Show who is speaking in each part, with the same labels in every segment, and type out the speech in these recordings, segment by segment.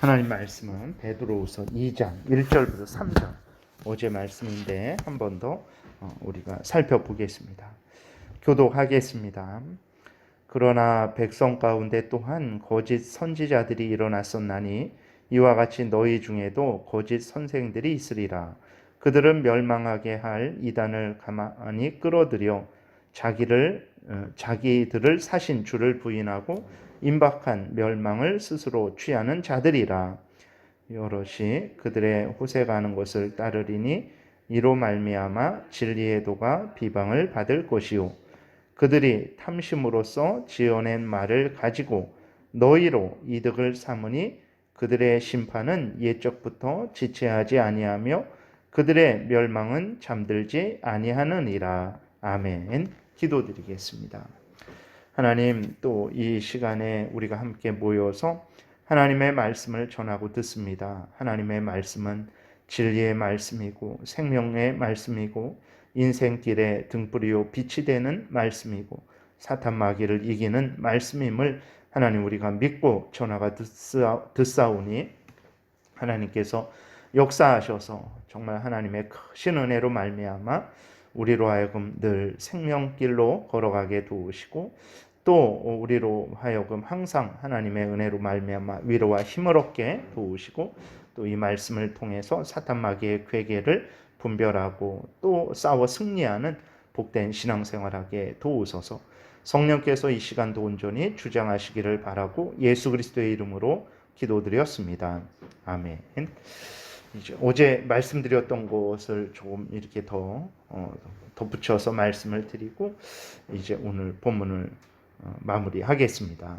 Speaker 1: 하나님 말씀은 베드로후서 2장 1절부터 3절 어제 말씀인데 한 번 더 우리가 살펴보겠습니다. 교독하겠습니다. 그러나 백성 가운데 또한 거짓 선지자들이 일어났었나니 이와 같이 너희 중에도 거짓 선생들이 있으리라. 그들은 멸망하게 할 이단을 가만히 끌어들여 자기들을 사신 주를 부인하고 임박한 멸망을 스스로 취하는 자들이라. 여럿이 그들의 호색하는 것을 따르리니 이로 말미암아 진리의 도가 비방을 받을 것이요 그들이 탐심으로써 지어낸 말을 가지고 너희로 이득을 삼으니 그들의 심판은 옛적부터 지체하지 아니하며 그들의 멸망은 잠들지 아니하느니라. 아멘. 기도드리겠습니다. 하나님, 또 이 시간에 우리가 함께 모여서 하나님의 말씀을 전하고 듣습니다. 하나님의 말씀은 진리의 말씀이고 생명의 말씀이고 인생길의 등불이요 빛이 되는 말씀이고 사탄 마귀를 이기는 말씀임을 하나님 우리가 믿고 전하가 듣사오니 하나님께서 역사하셔서 정말 하나님의 크신 은혜로 말미암아 우리로 하여금 늘 생명길로 걸어가게 도우시고 또 우리로 하여금 항상 하나님의 은혜로 말미암아 위로와 힘을 얻게 도우시고 또 이 말씀을 통해서 사탄 마귀의 괴계를 분별하고 또 싸워 승리하는 복된 신앙생활하게 도우소서. 성령께서 이 시간도 온전히 주장하시기를 바라고 예수 그리스도의 이름으로 기도드렸습니다. 아멘. 이제 어제 말씀드렸던 것을 조금 이렇게 더 덧붙여서 말씀을 드리고 이제 오늘 본문을 마무리하겠습니다.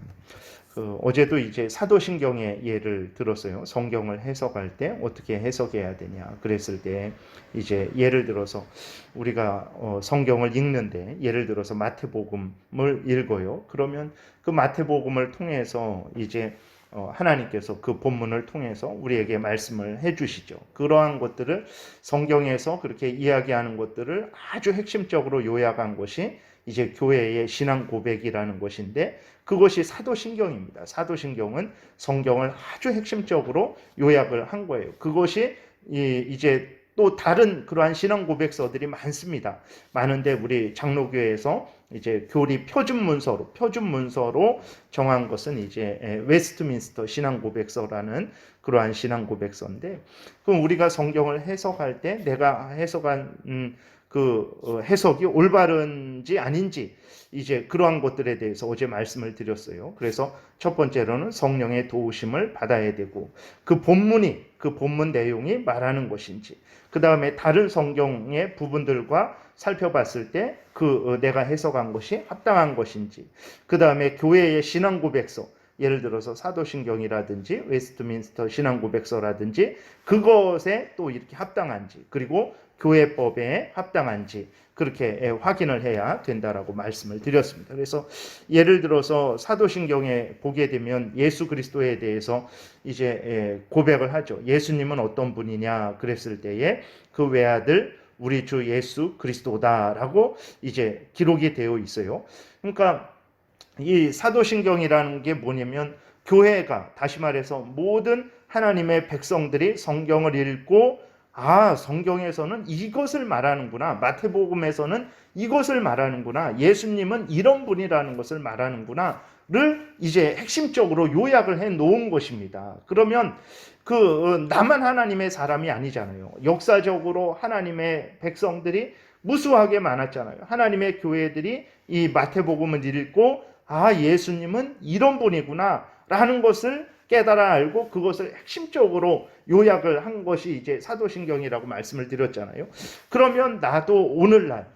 Speaker 1: 어제도 이제 사도신경의 예를 들었어요. 성경을 해석할 때 어떻게 해석해야 되냐 그랬을 때 이제 예를 들어서 우리가 성경을 읽는데 예를 들어서 마태복음을 읽어요. 그러면 그 마태복음을 통해서 이제 하나님께서 그 본문을 통해서 우리에게 말씀을 해주시죠. 그러한 것들을 성경에서 그렇게 이야기하는 것들을 아주 핵심적으로 요약한 것이 이제 교회의 신앙 고백이라는 것인데 그것이 사도신경입니다. 사도신경은 성경을 아주 핵심적으로 요약을 한 거예요. 그것이 이제 또 다른 그러한 신앙 고백서들이 많습니다. 많은데 우리 장로교회에서 이제 교리 표준 문서로 정한 것은 이제 웨스트민스터 신앙 고백서라는 그러한 신앙 고백서인데 그럼 우리가 성경을 해석할 때 내가 해석한 그 해석이 올바른지 아닌지 이제 그러한 것들에 대해서 어제 말씀을 드렸어요. 그래서 첫 번째로는 성령의 도우심을 받아야 되고 그 본문 내용이 말하는 것인지 그 다음에 다른 성경의 부분들과 살펴봤을 때 내가 해석한 것이 합당한 것인지 그 다음에 교회의 신앙 고백서 예를 들어서 사도신경이라든지 웨스트민스터 신앙 고백서라든지 그것에 또 이렇게 합당한지 그리고 교회법에 합당한지 그렇게 확인을 해야 된다라고 말씀을 드렸습니다. 그래서 예를 들어서 사도신경에 보게 되면 예수 그리스도에 대해서 이제 고백을 하죠. 예수님은 어떤 분이냐 그랬을 때에 그 외아들 우리 주 예수 그리스도다라고 이제 기록이 되어 있어요. 그러니까 이 사도신경이라는 게 뭐냐면 교회가 다시 말해서 모든 하나님의 백성들이 성경을 읽고 성경에서는 이것을 말하는구나. 마태복음에서는 이것을 말하는구나. 예수님은 이런 분이라는 것을 말하는구나를 이제 핵심적으로 요약을 해 놓은 것입니다. 그러면 나만 하나님의 사람이 아니잖아요. 역사적으로 하나님의 백성들이 무수하게 많았잖아요. 하나님의 교회들이 이 마태복음을 읽고 예수님은 이런 분이구나 라는 것을 깨달아 알고 그것을 핵심적으로 요약을 한 것이 이제 사도신경이라고 말씀을 드렸잖아요. 그러면 나도 오늘날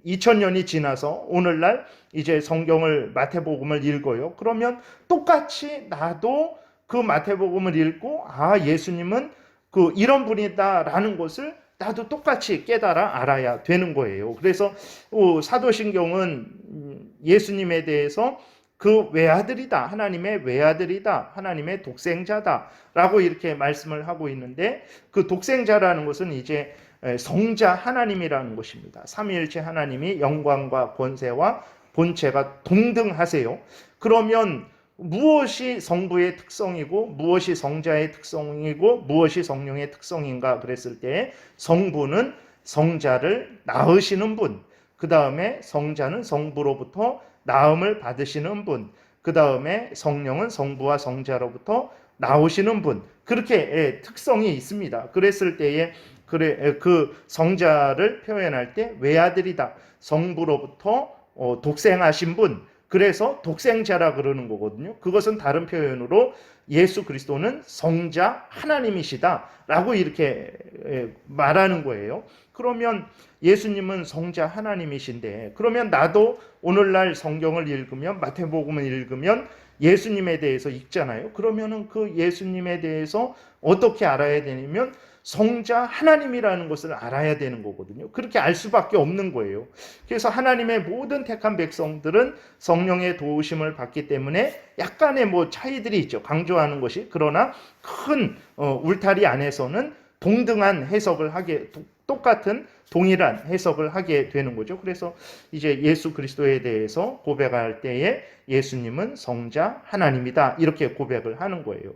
Speaker 1: 2000년이 지나서 오늘날 이제 성경을 마태복음을 읽어요. 그러면 똑같이 나도 그 마태복음을 읽고 예수님은 이런 분이다라는 것을 나도 똑같이 깨달아 알아야 되는 거예요. 그래서 사도신경은 예수님에 대해서 그 외아들이다. 하나님의 외아들이다. 하나님의 독생자다라고 이렇게 말씀을 하고 있는데 그 독생자라는 것은 이제 성자 하나님이라는 것입니다. 삼위일체 하나님이 영광과 권세와 본체가 동등하세요. 그러면 무엇이 성부의 특성이고 무엇이 성자의 특성이고 무엇이 성령의 특성인가 그랬을 때 성부는 성자를 낳으시는 분, 그 다음에 성자는 성부로부터 낳음을 받으시는 분, 그 다음에 성령은 성부와 성자로부터 나오시는 분, 그렇게 특성이 있습니다. 그랬을 때에 그 성자를 표현할 때 외아들이다, 성부로부터 독생하신 분, 그래서 독생자라 그러는 거거든요. 그것은 다른 표현으로 예수 그리스도는 성자 하나님이시다라고 이렇게 말하는 거예요. 그러면 예수님은 성자 하나님이신데, 그러면 나도 오늘날 성경을 읽으면, 마태복음을 읽으면 예수님에 대해서 읽잖아요. 그러면은 그 예수님에 대해서 어떻게 알아야 되냐면 성자 하나님이라는 것을 알아야 되는 거거든요. 그렇게 알 수밖에 없는 거예요. 그래서 하나님의 모든 택한 백성들은 성령의 도우심을 받기 때문에 약간의 차이들이 있죠. 강조하는 것이. 그러나 큰 울타리 안에서는 동등한 해석을 하게, 똑같은 동일한 해석을 하게 되는 거죠. 그래서 이제 예수 그리스도에 대해서 고백할 때에 예수님은 성자 하나님이다, 이렇게 고백을 하는 거예요.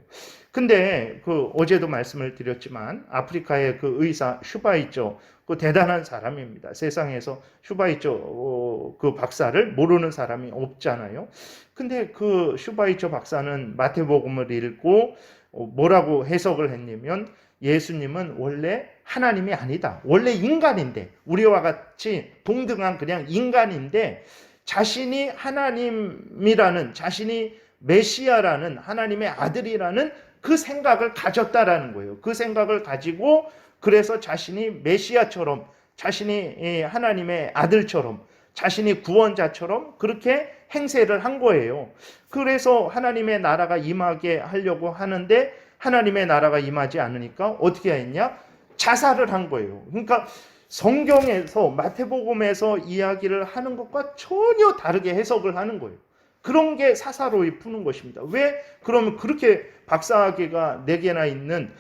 Speaker 1: 근데 어제도 말씀을 드렸지만 아프리카의 그 의사 슈바이처, 그 대단한 사람입니다. 세상에서 슈바이처 그 박사를 모르는 사람이 없잖아요. 근데 그 슈바이처 박사는 마태복음을 읽고 뭐라고 해석을 했냐면 예수님은 원래 하나님이 아니다. 원래 인간인데, 우리와 같이 동등한 그냥 인간인데 자신이 하나님이라는, 자신이 메시아라는, 하나님의 아들이라는 그 생각을 가졌다라는 거예요. 그 생각을 가지고 그래서 자신이 메시아처럼, 자신이 하나님의 아들처럼, 자신이 구원자처럼 그렇게 행세를 한 거예요. 그래서 하나님의 나라가 임하게 하려고 하는데 하나님의 나라가 임하지 않으니까 어떻게 했냐? 자살을 한 거예요. 그러니까 성경에서, 마태복음에서 이야기를 하는 것과 전혀 다르게 해석을 하는 거예요. 그런 게 사사로이 푸는 것입니다. 왜 그러면 그렇게 박사학위가 4개나 있는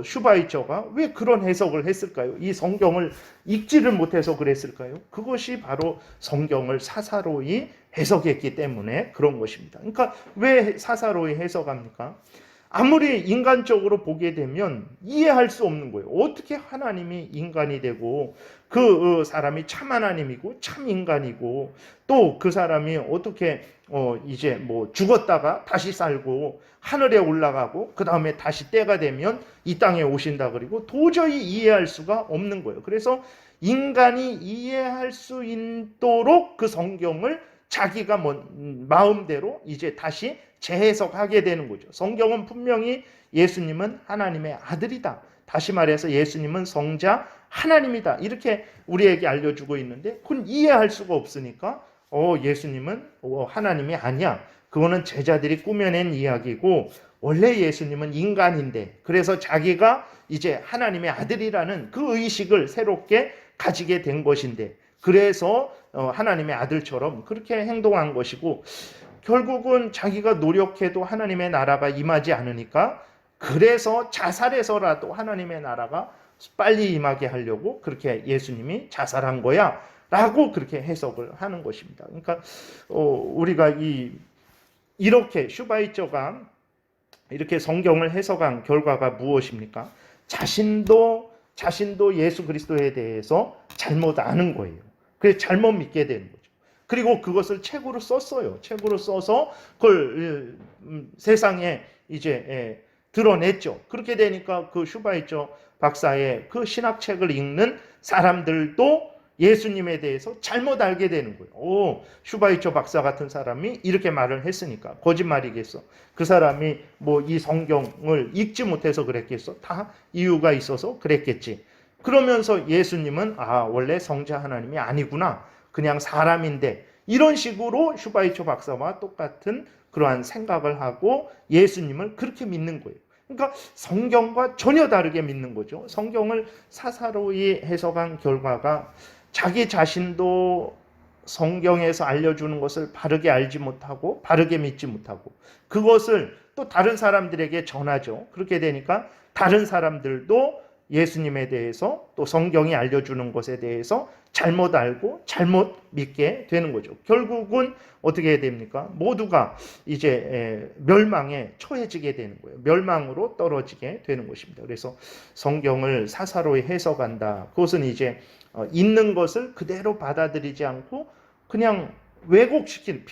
Speaker 1: 슈바이처가 왜 그런 해석을 했을까요? 이 성경을 읽지를 못해서 그랬을까요? 그것이 바로 성경을 사사로이 해석했기 때문에 그런 것입니다. 그러니까 왜 사사로이 해석합니까? 아무리 인간적으로 보게 되면 이해할 수 없는 거예요. 어떻게 하나님이 인간이 되고 그 사람이 참 하나님이고 참 인간이고 또 그 사람이 어떻게 이제 죽었다가 다시 살고 하늘에 올라가고 그 다음에 다시 때가 되면 이 땅에 오신다, 그리고 도저히 이해할 수가 없는 거예요. 그래서 인간이 이해할 수 있도록 그 성경을 자기가 마음대로 이제 다시 재해석하게 되는 거죠. 성경은 분명히 예수님은 하나님의 아들이다, 다시 말해서 예수님은 성자 하나님이다, 이렇게 우리에게 알려주고 있는데 그건 이해할 수가 없으니까 예수님은 하나님이 아니야, 그거는 제자들이 꾸며낸 이야기고 원래 예수님은 인간인데 그래서 자기가 이제 하나님의 아들이라는 그 의식을 새롭게 가지게 된 것인데 그래서 하나님의 아들처럼 그렇게 행동한 것이고, 결국은 자기가 노력해도 하나님의 나라가 임하지 않으니까 그래서 자살해서라도 하나님의 나라가 빨리 임하게 하려고 그렇게 예수님이 자살한 거야 라고 그렇게 해석을 하는 것입니다. 그러니까 우리가 이렇게 슈바이처가 이렇게 성경을 해석한 결과가 무엇입니까? 자신도 예수 그리스도에 대해서 잘못 아는 거예요. 그래서 잘못 믿게 되는 거죠. 그리고 그것을 책으로 썼어요. 책으로 써서 그걸 세상에 이제 드러냈죠. 그렇게 되니까 그 슈바이처 박사의 그 신학책을 읽는 사람들도 예수님에 대해서 잘못 알게 되는 거예요. 슈바이처 박사 같은 사람이 이렇게 말을 했으니까 거짓말이겠어. 그 사람이 이 성경을 읽지 못해서 그랬겠어. 다 이유가 있어서 그랬겠지. 그러면서 예수님은 원래 성자 하나님이 아니구나, 그냥 사람인데, 이런 식으로 슈바이처 박사와 똑같은 그러한 생각을 하고 예수님을 그렇게 믿는 거예요. 그러니까 성경과 전혀 다르게 믿는 거죠. 성경을 사사로이 해석한 결과가 자기 자신도 성경에서 알려주는 것을 바르게 알지 못하고 바르게 믿지 못하고 그것을 또 다른 사람들에게 전하죠. 그렇게 되니까 다른 사람들도 예수님에 대해서 또 성경이 알려주는 것에 대해서 잘못 알고 잘못 믿게 되는 거죠. 결국은 어떻게 됩니까? 모두가 이제 멸망에 처해지게 되는 거예요. 멸망으로 떨어지게 되는 것입니다. 그래서 성경을 사사로이 해석한다. 그것은 이제 있는 것을 그대로 받아들이지 않고 그냥 왜곡시킨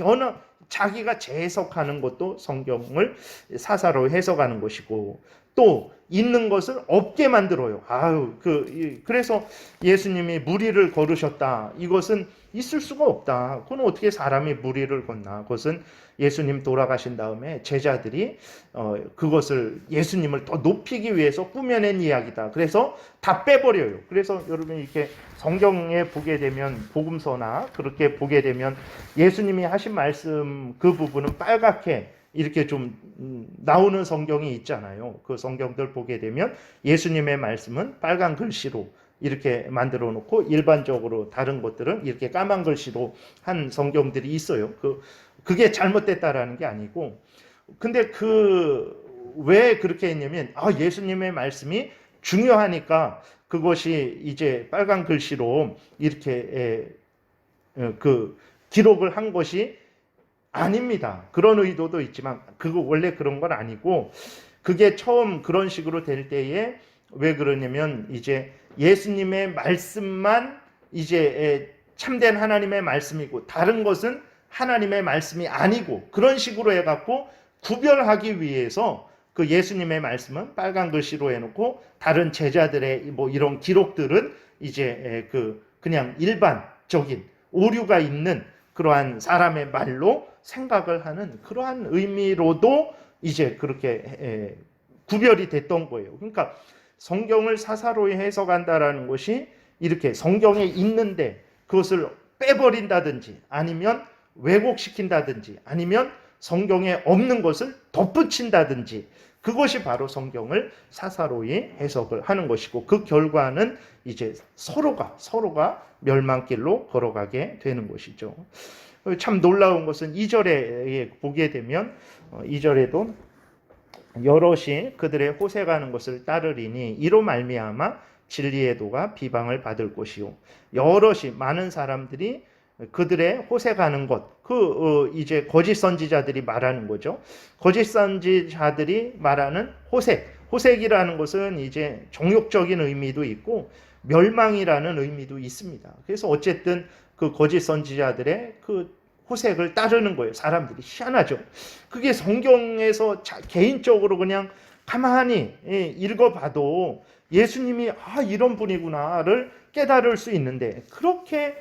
Speaker 1: 자기가 재해석하는 것도 성경을 사사로이 해석하는 것이고, 또 있는 것을 없게 만들어요. 그래서 예수님이 무리를 걸으셨다. 이것은 있을 수가 없다. 그건 어떻게 사람이 무리를 걷나? 그것은 예수님 돌아가신 다음에 제자들이 그것을 예수님을 더 높이기 위해서 꾸며낸 이야기다. 그래서 다 빼버려요. 그래서 여러분이 이렇게 성경에 보게 되면, 복음서나 그렇게 보게 되면 예수님이 하신 말씀 그 부분은 빨갛게 이렇게 좀 나오는 성경이 있잖아요. 그 성경들 보게 되면 예수님의 말씀은 빨간 글씨로 이렇게 만들어 놓고, 일반적으로 다른 것들은 이렇게 까만 글씨로 한 성경들이 있어요. 그게 잘못됐다라는 게 아니고, 근데 왜 그렇게 했냐면, 예수님의 말씀이 중요하니까 그것이 이제 빨간 글씨로 이렇게 기록을 한 것이 아닙니다. 그런 의도도 있지만 그거 원래 그런 건 아니고, 그게 처음 그런 식으로 될 때에 왜 그러냐면, 이제 예수님의 말씀만 이제 참된 하나님의 말씀이고 다른 것은 하나님의 말씀이 아니고, 그런 식으로 해갖고 구별하기 위해서 그 예수님의 말씀은 빨간 글씨로 해놓고 다른 제자들의 뭐 이런 기록들은 이제 그냥 일반적인 오류가 있는 그러한 사람의 말로 생각을 하는 그러한 의미로도 이제 그렇게 구별이 됐던 거예요. 그러니까 성경을 사사로이 해석한다라는 것이 이렇게 성경에 있는데 그것을 빼버린다든지, 아니면 왜곡시킨다든지, 아니면 성경에 없는 것을 덧붙인다든지, 그것이 바로 성경을 사사로이 해석을 하는 것이고, 그 결과는 이제 서로가 멸망길로 걸어가게 되는 것이죠. 참 놀라운 것은 2절에 보게 되면, 2절에도 여럿이 그들의 호색하는 것을 따르리니 이로 말미암아 진리의 도가 비방을 받을 것이요. 여럿이, 많은 사람들이 그들의 호색하는 것, 이제 거짓 선지자들이 말하는 거죠. 거짓 선지자들이 말하는 호색이라는 것은 이제 정욕적인 의미도 있고 멸망이라는 의미도 있습니다. 그래서 어쨌든 그 거짓 선지자들의 그 호색을 따르는 거예요. 사람들이. 희한하죠. 그게 성경에서 개인적으로 그냥 가만히 읽어봐도 예수님이 이런 분이구나를 깨달을 수 있는데, 그렇게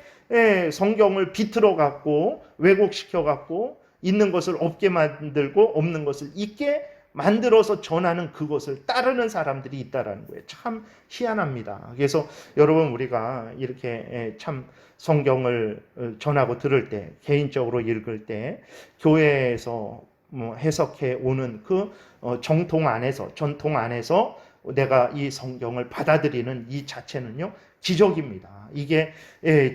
Speaker 1: 성경을 비틀어 갖고 왜곡시켜 갖고 있는 것을 없게 만들고 없는 것을 있게 만들어서 전하는 그것을 따르는 사람들이 있다라는 거예요. 참 희한합니다. 그래서 여러분, 우리가 이렇게 참 성경을 전하고 들을 때, 개인적으로 읽을 때, 교회에서 해석해 오는 그 전통 안에서 내가 이 성경을 받아들이는 이 자체는요, 기적입니다. 이게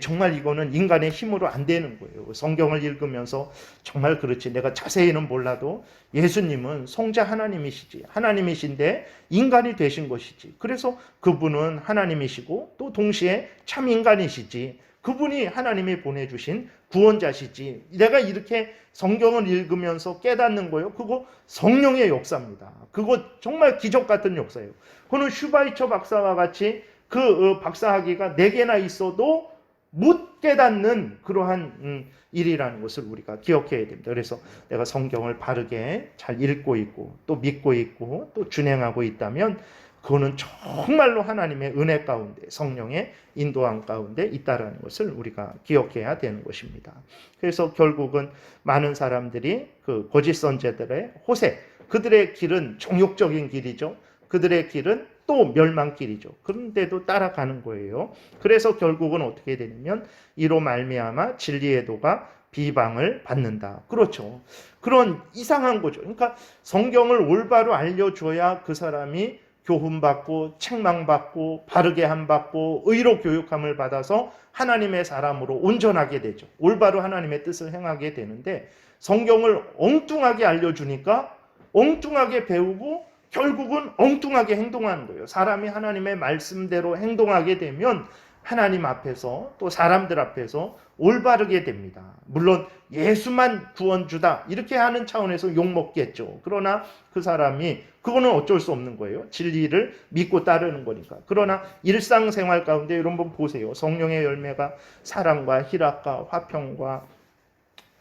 Speaker 1: 정말 이거는 인간의 힘으로 안 되는 거예요. 성경을 읽으면서 정말 그렇지, 내가 자세히는 몰라도 예수님은 성자 하나님이신데 인간이 되신 것이지. 그래서 그분은 하나님이시고 또 동시에 참 인간이시지. 그분이 하나님이 보내주신 구원자시지. 내가 이렇게 성경을 읽으면서 깨닫는 거예요. 그거 성령의 역사입니다. 그거 정말 기적 같은 역사예요. 그는 슈바이처 박사와 같이 그 박사학위가 4개나 있어도 못 깨닫는 그러한 일이라는 것을 우리가 기억해야 됩니다. 그래서 내가 성경을 바르게 잘 읽고 있고 또 믿고 있고 또 준행하고 있다면 그거는 정말로 하나님의 은혜 가운데, 성령의 인도함 가운데 있다라는 것을 우리가 기억해야 되는 것입니다. 그래서 결국은 많은 사람들이 그 거짓 선지자들의 호색, 그들의 길은 정욕적인 길이죠. 그들의 길은 또 멸망길이죠. 그런데도 따라가는 거예요. 그래서 결국은 어떻게 되냐면 이로 말미암아 진리의 도가 비방을 받는다. 그렇죠. 그런 이상한 거죠. 그러니까 성경을 올바로 알려줘야 그 사람이 교훈받고 책망받고 바르게 함받고 의로 교육함을 받아서 하나님의 사람으로 온전하게 되죠. 올바로 하나님의 뜻을 행하게 되는데, 성경을 엉뚱하게 알려주니까 엉뚱하게 배우고 결국은 엉뚱하게 행동하는 거예요. 사람이 하나님의 말씀대로 행동하게 되면 하나님 앞에서 또 사람들 앞에서 올바르게 됩니다. 물론 예수만 구원주다 이렇게 하는 차원에서 욕먹겠죠. 그러나 그 사람이 그거는 어쩔 수 없는 거예요. 진리를 믿고 따르는 거니까. 그러나 일상생활 가운데 여러분 보세요. 성령의 열매가 사랑과 희락과 화평과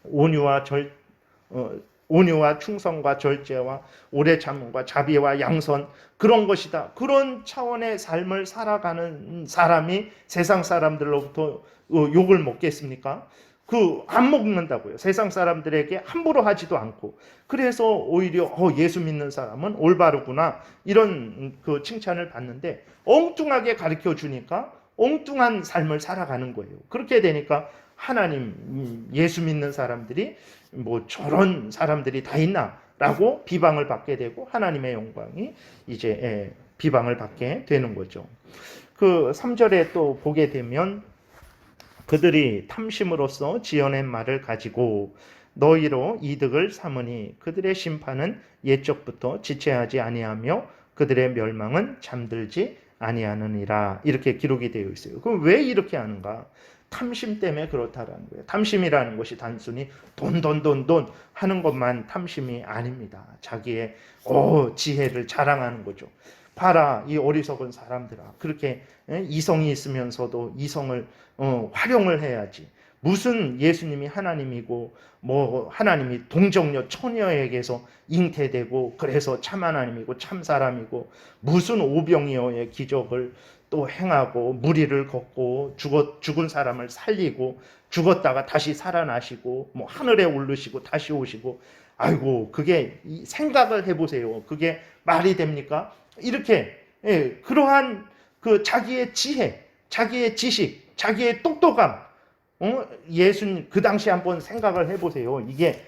Speaker 1: 온유와 온유와 충성과 절제와 오래 참음과 자비와 양선 그런 것이다. 그런 차원의 삶을 살아가는 사람이 세상 사람들로부터 욕을 먹겠습니까? 안 먹는다고요. 세상 사람들에게 함부로 하지도 않고. 그래서 오히려 예수 믿는 사람은 올바르구나 이런 그 칭찬을 받는데 엉뚱하게 가르쳐 주니까 엉뚱한 삶을 살아가는 거예요. 그렇게 되니까 하나님 예수 믿는 사람들이 뭐 저런 사람들이 다 있나라고 비방을 받게 되고 하나님의 영광이 이제 비방을 받게 되는 거죠. 그 3절에 또 보게 되면 그들이 탐심으로써 지어낸 말을 가지고 너희로 이득을 삼으니 그들의 심판은 옛적부터 지체하지 아니하며 그들의 멸망은 잠들지 아니하느니라 이렇게 기록이 되어 있어요. 그럼 왜 이렇게 하는가? 탐심 때문에 그렇다라는 거예요. 탐심이라는 것이 단순히 돈 하는 것만 탐심이 아닙니다. 자기의 지혜를 자랑하는 거죠. 봐라 이 어리석은 사람들아. 그렇게 이성이 있으면서도 이성을 활용을 해야지. 무슨 예수님이 하나님이고 뭐 하나님이 동정녀 처녀에게서 잉태되고 그래서 참 하나님이고 참 사람이고 무슨 오병이어의 기적을 또 행하고 무리를 걷고 죽은 사람을 살리고 죽었다가 다시 살아나시고 뭐 하늘에 오르시고 다시 오시고 아이고 그게 생각을 해보세요. 그게 말이 됩니까? 이렇게 그러한 그 자기의 지혜, 자기의 지식, 자기의 똑똑함 예수님 그 당시 한번 생각을 해보세요. 이게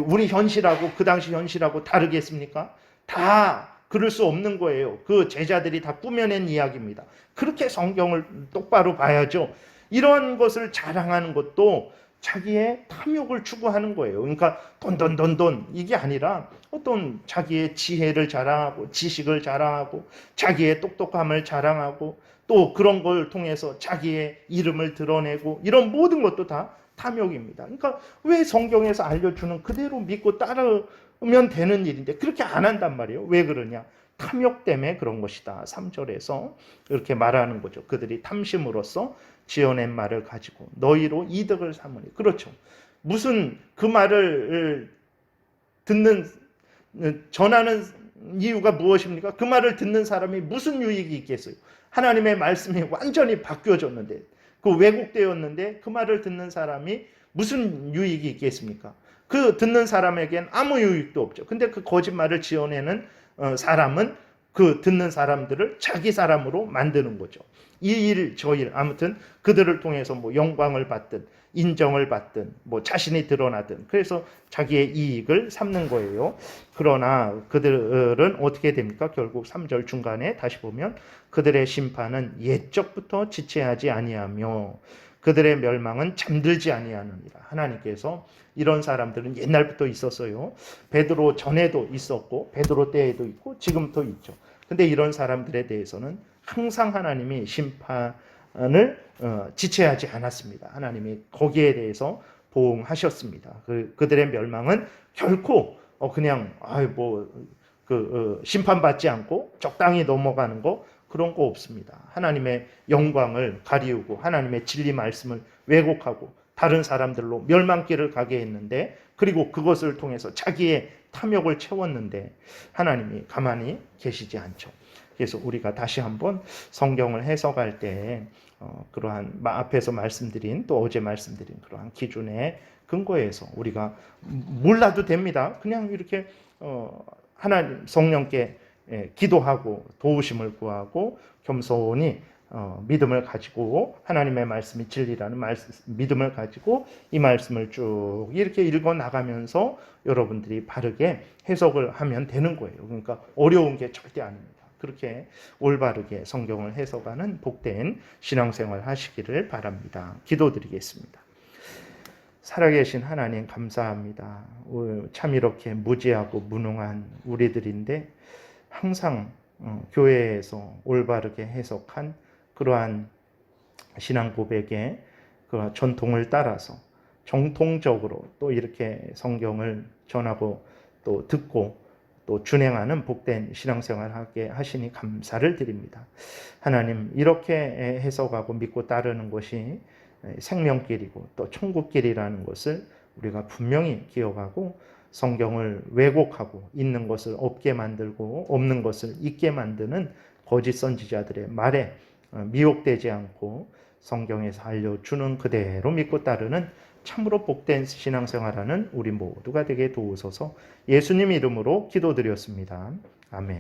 Speaker 1: 우리 현실하고 그 당시 현실하고 다르겠습니까? 다 그럴 수 없는 거예요. 그 제자들이 다 꾸며낸 이야기입니다. 그렇게 성경을 똑바로 봐야죠. 이런 것을 자랑하는 것도 자기의 탐욕을 추구하는 거예요. 그러니까 돈 이게 아니라 어떤 자기의 지혜를 자랑하고 지식을 자랑하고 자기의 똑똑함을 자랑하고 또 그런 걸 통해서 자기의 이름을 드러내고 이런 모든 것도 다 탐욕입니다. 그러니까 왜 성경에서 알려주는 그대로 믿고 따르면 되는 일인데 그렇게 안 한단 말이에요. 왜 그러냐? 탐욕 때문에 그런 것이다. 3절에서 이렇게 말하는 거죠. 그들이 탐심으로써 지어낸 말을 가지고 너희로 이득을 삼으니. 그렇죠. 무슨 그 말을 전하는 이유가 무엇입니까? 그 말을 듣는 사람이 무슨 유익이 있겠어요? 하나님의 말씀이 완전히 바뀌어졌는데 그 왜곡되었는데 그 말을 듣는 사람이 무슨 유익이 있겠습니까? 그 듣는 사람에겐 아무 유익도 없죠. 근데 그 거짓말을 지어내는 사람은 그 듣는 사람들을 자기 사람으로 만드는 거죠. 이 일, 저 일, 아무튼 그들을 통해서 뭐 영광을 받든 인정을 받든 뭐 자신이 드러나든 그래서 자기의 이익을 삼는 거예요. 그러나 그들은 어떻게 됩니까? 결국 3절 중간에 다시 보면 그들의 심판은 옛적부터 지체하지 아니하며 그들의 멸망은 잠들지 아니하느니라. 하나님께서 이런 사람들은 옛날부터 있었어요. 베드로 전에도 있었고 베드로 때에도 있고 지금도 있죠. 근데 이런 사람들에 대해서는 항상 하나님이 심판을 지체하지 않았습니다. 하나님이 거기에 대해서 보응하셨습니다. 그들의 멸망은 결코 그냥 심판받지 않고 적당히 넘어가는 거 그런 거 없습니다. 하나님의 영광을 가리우고 하나님의 진리 말씀을 왜곡하고 다른 사람들로 멸망길을 가게 했는데 그리고 그것을 통해서 자기의 탐욕을 채웠는데 하나님이 가만히 계시지 않죠. 그래서 우리가 다시 한번 성경을 해석할 때 그러한 앞에서 말씀드린 또 어제 말씀드린 그러한 기준에 근거해서 우리가 몰라도 됩니다. 그냥 이렇게 하나님 성령께 기도하고 도우심을 구하고 겸손히 믿음을 가지고 하나님의 말씀이 진리라는 믿음을 가지고 이 말씀을 쭉 이렇게 읽어 나가면서 여러분들이 바르게 해석을 하면 되는 거예요. 그러니까 어려운 게 절대 아닙니다. 그렇게 올바르게 성경을 해석하는 복된 신앙생활 하시기를 바랍니다. 기도드리겠습니다. 살아계신 하나님 감사합니다. 참 이렇게 무지하고 무능한 우리들인데 항상 교회에서 올바르게 해석한 그러한 신앙 고백의 그 전통을 따라서 정통적으로 또 이렇게 성경을 전하고 또 듣고 또 준행하는 복된 신앙생활 하게 하시니 감사를 드립니다. 하나님, 이렇게 해석하고 믿고 따르는 것이 생명길이고 또 천국길이라는 것을 우리가 분명히 기억하고 성경을 왜곡하고 있는 것을 없게 만들고 없는 것을 있게 만드는 거짓 선지자들의 말에 미혹되지 않고 성경에서 알려주는 그대로 믿고 따르는 참으로 복된 신앙생활하는 우리 모두가 되게 도우소서. 예수님 이름으로 기도드렸습니다. 아멘.